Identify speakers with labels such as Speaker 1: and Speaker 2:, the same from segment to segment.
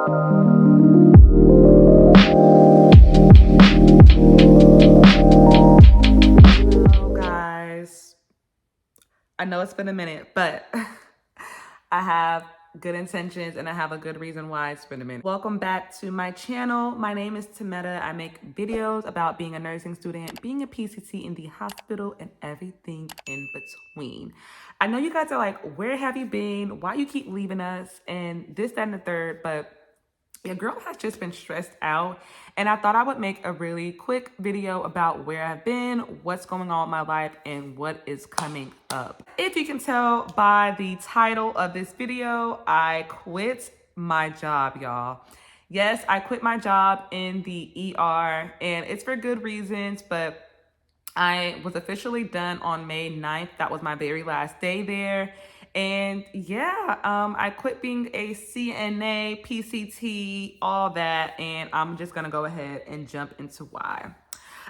Speaker 1: Hello, guys. I know it's been a minute, but I have good intentions and I have a good reason why it's been a minute. Welcome back to my channel. My name is Metta. I make videos about being a nursing student, being a PCT in the hospital, and everything in between. I know you guys are like, where have you been? Why you keep leaving us? And this, that, and the third, but your girl has just been stressed out, and I thought I would make a really quick video about where I've been, what's going on in my life, and what is coming up. If you can tell by the title of this video, I quit my job, y'all. Yes, I quit my job in the ER, and it's for good reasons, but I was officially done on May 9th. That was my very last day there. And yeah, I quit being a CNA, PCT, all that. And I'm just going to go ahead and jump into why.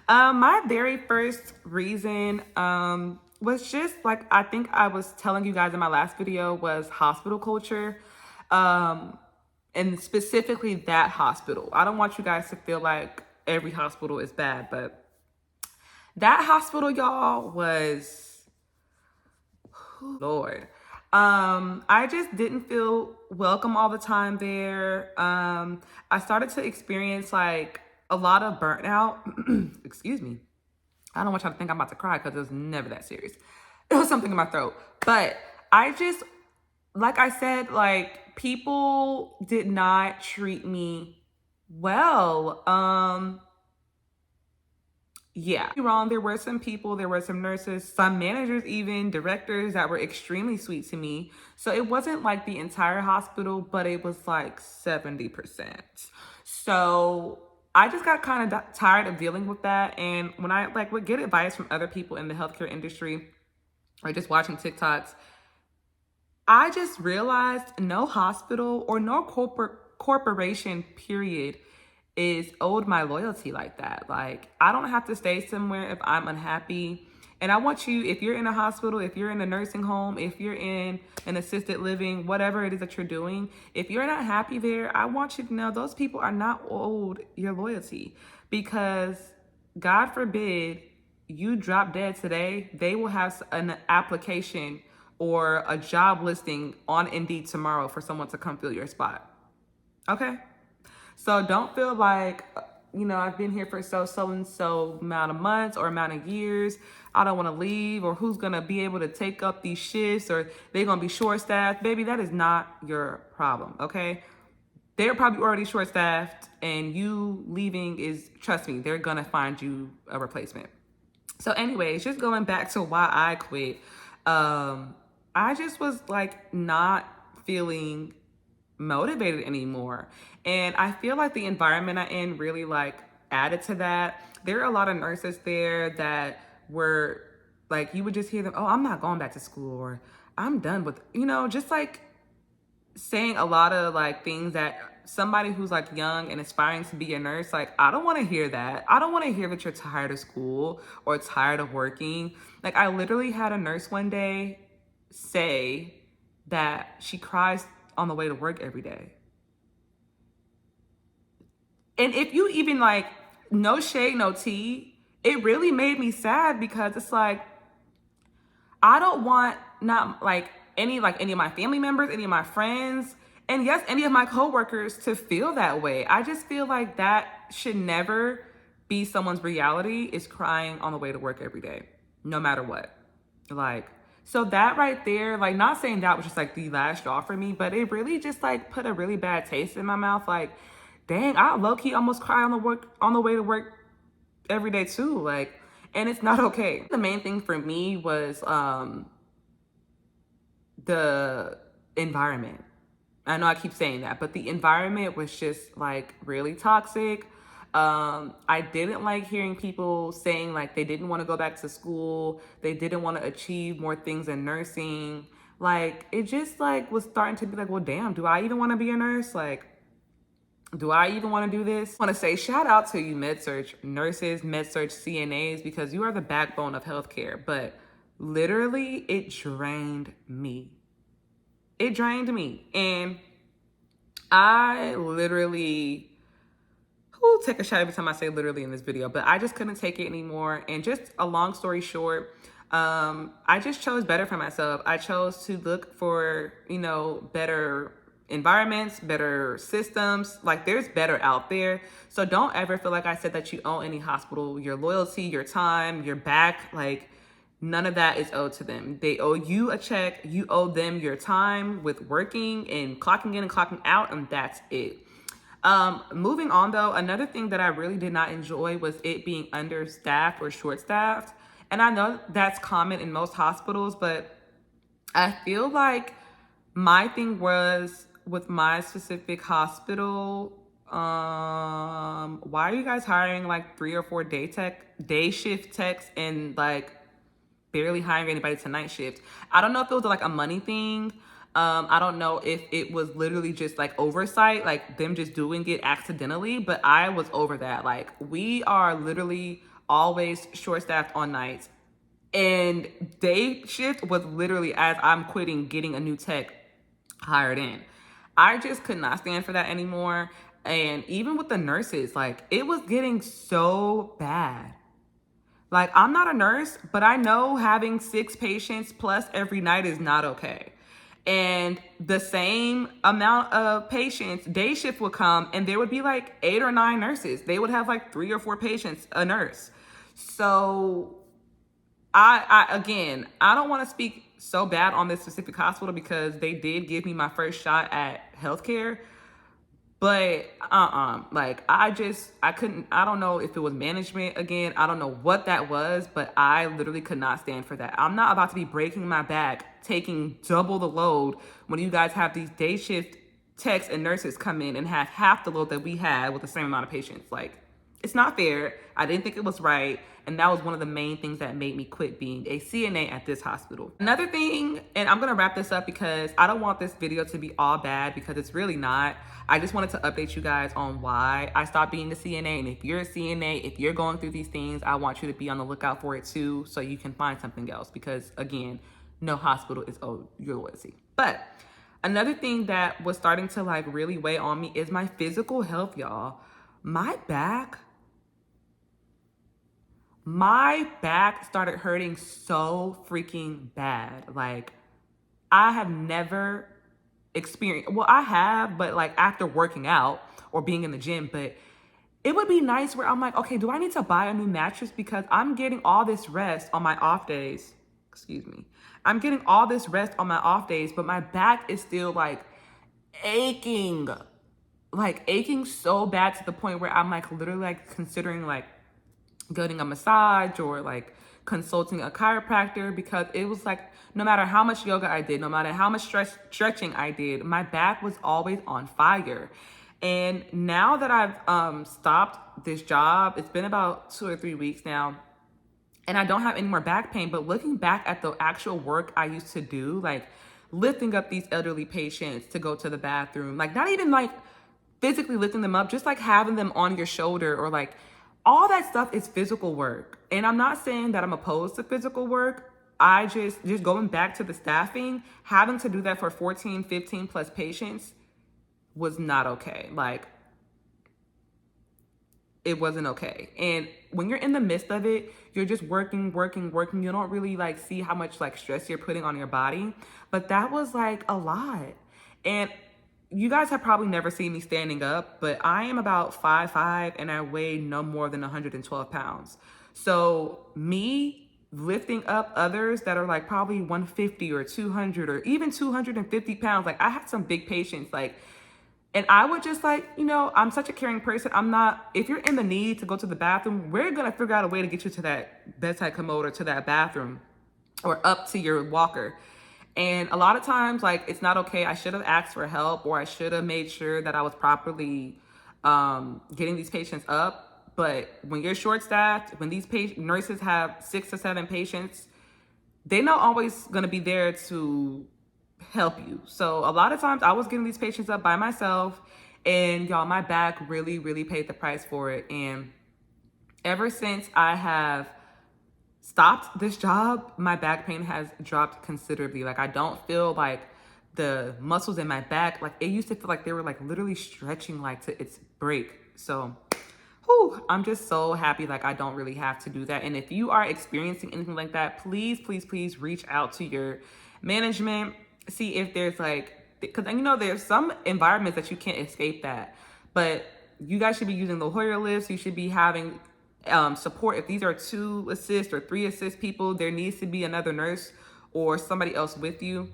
Speaker 1: My very first reason was just like, I think I was telling you guys in my last video, was hospital culture. And specifically that hospital. I don't want you guys to feel like every hospital is bad, but that hospital, y'all, was, Lord. I just didn't feel welcome all the time there. I started to experience like a lot of burnout. Excuse me. I don't want y'all to think I'm about to cry because it was never that serious. It was something in my throat. But I just, like I said, like people did not treat me well. Yeah, wrong. There were some people, there were some nurses, some managers, even directors that were extremely sweet to me. So it wasn't like the entire hospital, but it was like 70%. So I just got kind of tired of dealing with that. And when I like would get advice from other people in the healthcare industry or just watching TikToks, I just realized no hospital or no corporation, period, is owed my loyalty like that. Like, I don't have to stay somewhere if I'm unhappy. And I want you, if you're in a hospital, if you're in a nursing home, if you're in an assisted living, whatever it is that you're doing, if you're not happy there, I want you to know those people are not owed your loyalty. Because God forbid you drop dead today, they will have an application or a job listing on Indeed tomorrow for someone to come fill your spot. Okay? So don't feel like, I've been here for so and so amount of months or amount of years. I don't want to leave, or who's going to be able to take up these shifts, or they're going to be short staffed. Baby, that is not your problem. Okay. They're probably already short staffed, and you leaving is, trust me, they're going to find you a replacement. So anyways, just going back to why I quit. I just was like not feeling motivated anymore. And I feel like the environment I'm in really like added to that. There are a lot of nurses there that were like, you would just hear them, oh, I'm not going back to school, or I'm done with, just like saying a lot of like things that somebody who's like young and aspiring to be a nurse, like, I don't want to hear that. I don't want to hear that you're tired of school or tired of working. Like, I literally had a nurse one day say that she cries on the way to work every day. And if you even like, no shade, no tea, it really made me sad, because it's like, I don't want not like any of my family members, any of my friends, and yes, any of my coworkers to feel that way. I just feel like that should never be someone's reality, is crying on the way to work every day, no matter what. Like, so that right there, like, not saying that was just like the last straw for me, but it really just like put a really bad taste in my mouth. Like, dang, I low-key almost cry on the way to work every day too. Like, and it's not okay. The main thing for me was the environment. I know I keep saying that, but the environment was just like really toxic. I didn't like hearing people saying like they didn't want to go back to school, they didn't want to achieve more things in nursing. Like, it just like was starting to be like, well, damn, do I even want to be a nurse? Like, do I even want to do this? I want to say shout out to you med-surg nurses, med-surg CNAs, because you are the backbone of healthcare. But literally, it drained me. It drained me. And I literally, who take a shot every time I say literally in this video, but I just couldn't take it anymore. And just a long story short, I just chose better for myself. I chose to look for, better environments, better systems. Like, there's better out there. So don't ever feel like I said that you owe any hospital your loyalty, your time, your back. Like, none of that is owed to them. They owe you a check. You owe them your time with working and clocking in and clocking out, and that's it. Moving on though, another thing that I really did not enjoy was it being understaffed or short-staffed. And I know that's common in most hospitals, but I feel like my thing was with my specific hospital, why are you guys hiring like 3 or 4 day shift techs and like barely hiring anybody to night shift? I don't know if it was like a money thing. I don't know if it was literally just like oversight, like them just doing it accidentally, but I was over that. Like, we are literally always short staffed on nights. And day shift was literally as I'm quitting, getting a new tech hired in. I just could not stand for that anymore. And even with the nurses, like, it was getting so bad. Like, I'm not a nurse, but I know having 6 patients plus every night is not okay. And the same amount of patients, day shift would come and there would be like 8 or 9 nurses. They would have like 3 or 4 patients, a nurse. So I don't want to speak so bad on this specific hospital because they did give me my first shot at healthcare. But like, I couldn't, I don't know if it was management again. I don't know what that was, but I literally could not stand for that. I'm not about to be breaking my back, taking double the load when you guys have these day shift techs and nurses come in and have half the load that we had with the same amount of patients. Like, it's not fair. I didn't think it was right. And that was one of the main things that made me quit being a CNA at this hospital. Another thing, and I'm gonna wrap this up because I don't want this video to be all bad because it's really not. I just wanted to update you guys on why I stopped being a CNA. And if you're a CNA, if you're going through these things, I want you to be on the lookout for it too, so you can find something else. Because again, no hospital is owed your loyalty. But another thing that was starting to like really weigh on me is my physical health, y'all. My back started hurting so freaking bad. Like, I have never experienced, well, I have, but like after working out or being in the gym, but it would be nice where I'm like, okay, do I need to buy a new mattress? Because I'm getting all this rest on my off days. Excuse me. I'm getting all this rest on my off days, but my back is still like aching, so bad to the point where I'm like literally like considering like getting a massage or like consulting a chiropractor, because it was like no matter how much yoga I did, no matter how much stretching I did, my back was always on fire. And now that I've stopped this job, it's been about 2 or 3 weeks now, and I don't have any more back pain. But looking back at the actual work I used to do, like lifting up these elderly patients to go to the bathroom, like not even like physically lifting them up, just like having them on your shoulder, or like all that stuff is physical work. And I'm not saying that I'm opposed to physical work. I just going back to the staffing, having to do that for 14, 15 plus patients was not okay. Like, it wasn't okay. And when you're in the midst of it, you're just working. You don't really like see how much like stress you're putting on your body. But that was like a lot. And you guys have probably never seen me standing up, but I am about 5'5" and I weigh no more than 112 pounds. So me lifting up others that are like probably 150 or 200 or even 250 pounds, like I had some big patients, like, and I would just like, I'm such a caring person. I'm not, if you're in the need to go to the bathroom, we're going to figure out a way to get you to that bedside commode or to that bathroom or up to your walker. And a lot of times, like, it's not okay. I should have asked for help, or I should have made sure that I was properly getting these patients up. But when you're short-staffed, when these nurses have 6 to 7 patients, they're not always going to be there to help you. So a lot of times I was getting these patients up by myself, and y'all, my back really, really paid the price for it. And ever since I have stopped this job, my back pain has dropped considerably. Like, I don't feel like the muscles in my back, like it used to feel like they were like literally stretching like to its break. So whew, I'm just so happy like I don't really have to do that. And if you are experiencing anything like that, please, please, please reach out to your management. See if there's like, because you know there's some environments that you can't escape that, but you guys should be using the Hoyer lifts. You should be having support. If these are 2 assist or 3 assist people, there needs to be another nurse or somebody else with you.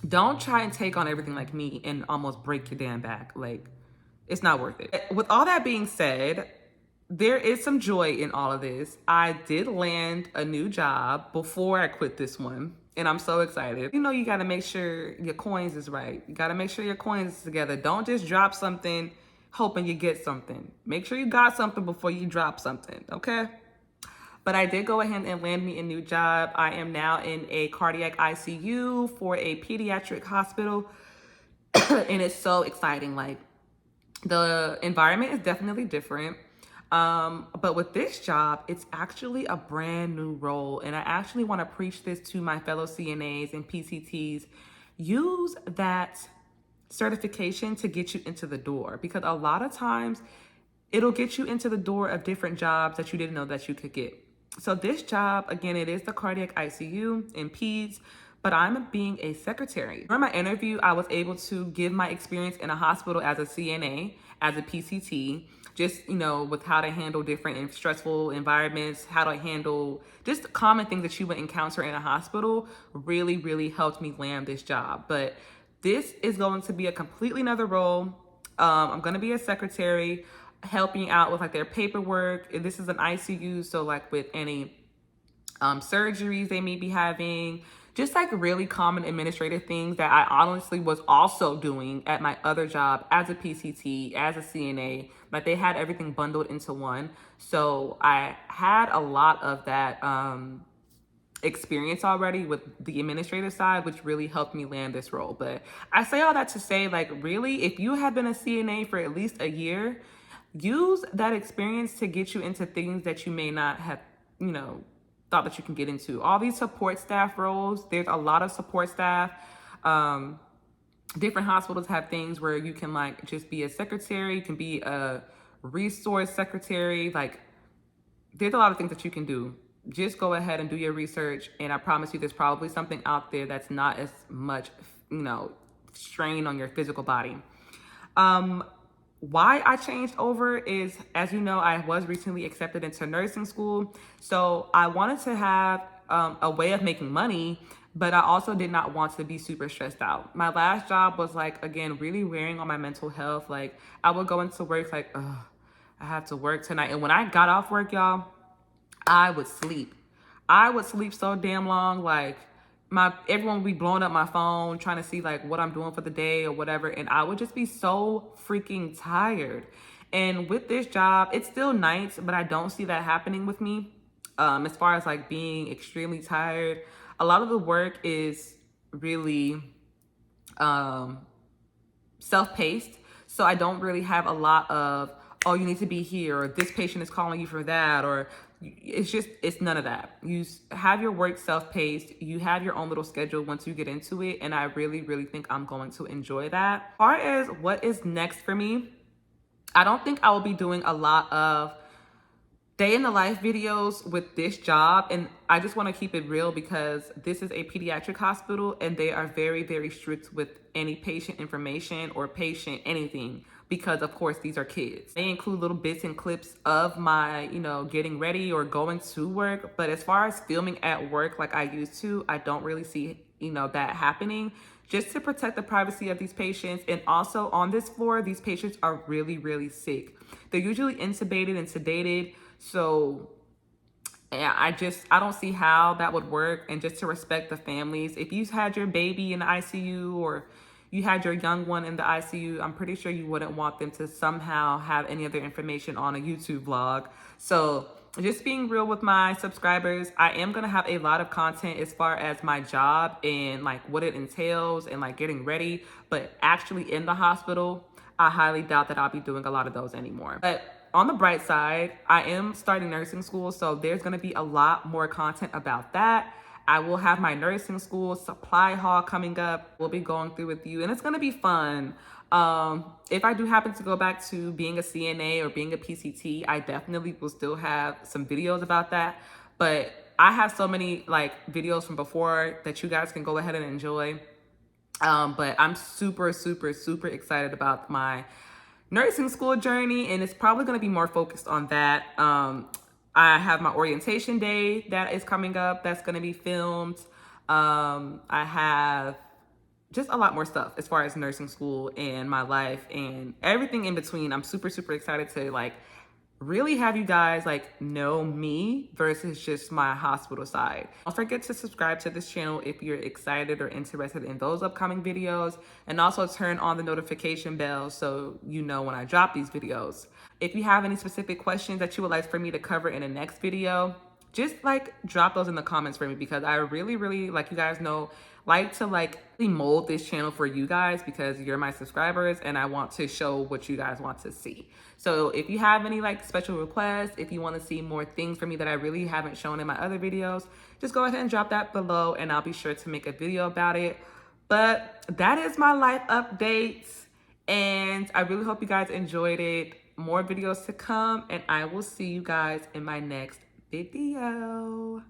Speaker 1: Don't try and take on everything like me and almost break your damn back. Like, it's not worth it. With all that being said, there is some joy in all of this. I did land a new job before I quit this one, and I'm so excited. You know, you gotta make sure your coins is right. You gotta make sure your coins is together. Don't just drop something hoping you get something. Make sure you got something before you drop something, okay? But I did go ahead and land me a new job. I am now in a cardiac ICU for a pediatric hospital. And it's so exciting. Like, the environment is definitely different. But with this job, it's actually a brand new role. And I actually want to preach this to my fellow CNAs and PCTs. Use that certification to get you into the door, because a lot of times it'll get you into the door of different jobs that you didn't know that you could get. So this job, again, it is the cardiac ICU in peds, but I'm being a secretary. During my interview, I was able to give my experience in a hospital as a CNA, as a PCT, just, you know, with how to handle different and stressful environments, how to handle just common things that you would encounter in a hospital, really, really helped me land this job. But this is going to be a completely another role. I'm going to be a secretary, helping out with like their paperwork. This is an ICU, so like with any surgeries they may be having, just like really common administrative things that I honestly was also doing at my other job as a PCT, as a CNA. Like, they had everything bundled into one. So I had a lot of that experience already with the administrative side, which really helped me land this role. But I say all that to say, like, really, if you have been a CNA for at least a year, use that experience to get you into things that you may not have, you know, thought that you can get into. All these support staff roles, there's a lot of support staff. Different hospitals have things where you can like just be a secretary, you can be a resource secretary. Like, there's a lot of things that you can do. Just go ahead and do your research, and I promise you there's probably something out there that's not as much, you know, strain on your physical body. Why I changed over is, as you know, I was recently accepted into nursing school. So I wanted to have a way of making money, but I also did not want to be super stressed out. My last job was like, again, really wearing on my mental health. Like, I would go into work like, ugh, I have to work tonight. And when I got off work, y'all, I would sleep. I would sleep so damn long. Like, everyone would be blowing up my phone trying to see like what I'm doing for the day or whatever, and I would just be so freaking tired. And with this job, it's still nights, but I don't see that happening with me. As far as like being extremely tired, a lot of the work is really self-paced, so I don't really have a lot of, oh, you need to be here, or this patient is calling you for that, or it's none of that. You have your work self-paced. You have your own little schedule once you get into it. And I really, really think I'm going to enjoy that. As far as what is next for me, I don't think I will be doing a lot of day in the life videos with this job. And I just want to keep it real, because this is a pediatric hospital and they are very, very strict with any patient information or patient anything, because of course these are kids. They include little bits and clips of my, you know, getting ready or going to work. But as far as filming at work like I used to, I don't really see, you know, that happening, just to protect the privacy of these patients. And also on this floor, these patients are really, really sick. They're usually intubated and sedated. So yeah, I don't see how that would work. And just to respect the families, if you had your baby in the ICU or you had your young one in the ICU, I'm pretty sure you wouldn't want them to somehow have any of their information on a YouTube vlog. So just being real with my subscribers, I am going to have a lot of content as far as my job and like what it entails and like getting ready. But actually in the hospital, I highly doubt that I'll be doing a lot of those anymore. But on the bright side, I am starting nursing school, so there's going to be a lot more content about that. I will have my nursing school supply haul coming up. We'll be going through with you, and it's gonna be fun. If I do happen to go back to being a CNA or being a PCT, I definitely will still have some videos about that. But I have so many like videos from before that you guys can go ahead and enjoy. But I'm super, super, super excited about my nursing school journey, and it's probably going to be more focused on that. I have my orientation day that is coming up that's going to be filmed. I have just a lot more stuff as far as nursing school and my life and everything in between. I'm super, super excited to like really have you guys like know me versus just my hospital side. Don't forget to subscribe to this channel if you're excited or interested in those upcoming videos, and also turn on the notification bell so you know when I drop these videos. If you have any specific questions that you would like for me to cover in the next video, just like drop those in the comments for me, because I really, really, like you guys know, like to like mold this channel for you guys because you're my subscribers and I want to show what you guys want to see. So if you have any like special requests, if you want to see more things from me that I really haven't shown in my other videos, just go ahead and drop that below and I'll be sure to make a video about it. But that is my life updates, and I really hope you guys enjoyed it. More videos to come, and I will see you guys in my next video.